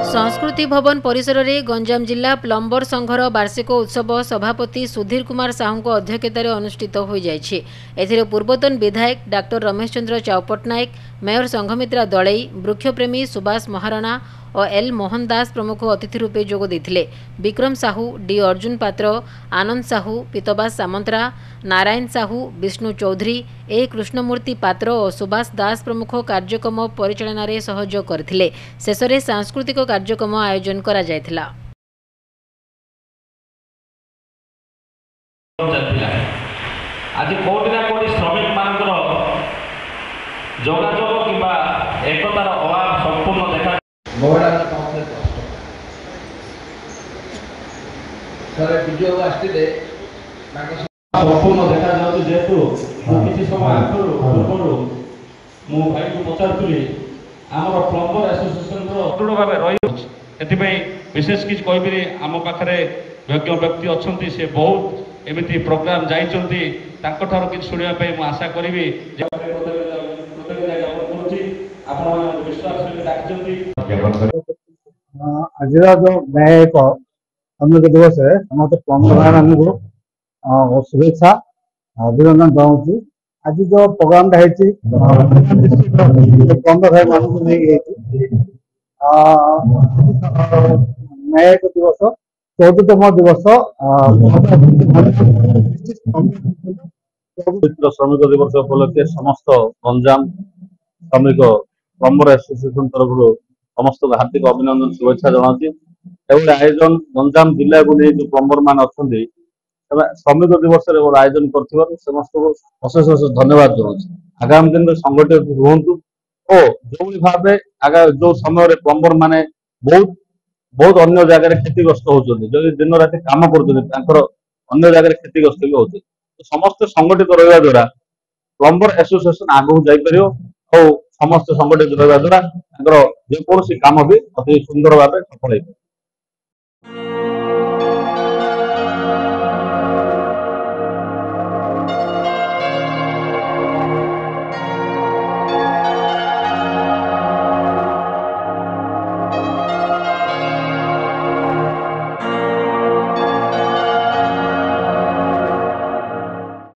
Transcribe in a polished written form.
संस्कृति भवन परिसर में गंजाम जिला प्लम्बर संघर वार्षिक उत्सव सभापति सुधीर कुमार साहू अध्यक्षतार अनुष्ठित हो जाए। पूर्वतन विधायक डॉक्टर रमेश चंद्र चाउपट्टनायक, मेयर संघमित्रा दलई, वृक्षप्रेमी सुभाष महाराणा और एल मोहन दास प्रमुख अतिथि रूपे जोग देथिले। विक्रम साहू, डी अर्जुन पात्र, आनंद साहू, पीतबास सामंतरा, नारायण साहू, विष्णु चौधरी, ए कृष्णमूर्ति पात्र और सुभाष दास प्रमुख कार्यक्रम परिचालन में सहयोग करथिले। शेषरे सांस्कृतिक कार्यक्रम आयोजन करा जायथिला। आज कोटी ना कोटी श्रमिक मानकर जोगाजोग किंबा एकतार अभाव संपूर्ण देखा संपूर्ण देखा जाऊँ जेहेतु किसी समय पूर्व मु भाई को पचारूली आमर प्लम्बर एसोसिएशन दृढ़ भाव रही विशेष किसी कहि आम पाखे योग्य व्यक्ति अच्छा से बहुत एमती प्रोग्राम जाइंट कि शुणापी मुझे आशा करी आज जो न्यायिक श्रमिक दिवस है समस्त प्लम्बर मान को शुभेच्छा अभिनंदन जनाऊँ। आज जो प्रोग्राम प्लम्बर भाई मान न्यायिक दिवस 14तम दिवस श्रमिक दिवस उपलक्षे समस्त गंजाम श्रमिक प्लम्बर एसोसिएशन तरफ समस्त हार्दिक अभिनंदन शुभेच्छा जनाऊँ। आयोजन गंजाम जिला को नहीं जो प्लम्बर मान अच्छा श्रमिक दिवस आयोजन कर समस्त को अशेष अशेष धन्यवाद जनाऊँ। आगामी दिन में संगठित रुहतु और जो भाव आगा जो समय प्लम्बर माने बहुत अन्य जगह क्षतिग्रस्त होती जो दिन राति कम कर अन्य जगह क्षतिग्रस्त भी होती समस्त संगठित रहा द्वारा प्लम्बर एसोसिएशन आगू जापर और समस्त संगठित रहा द्वारा जेकोसी कम भी अति सुंदर भाव सफल हो।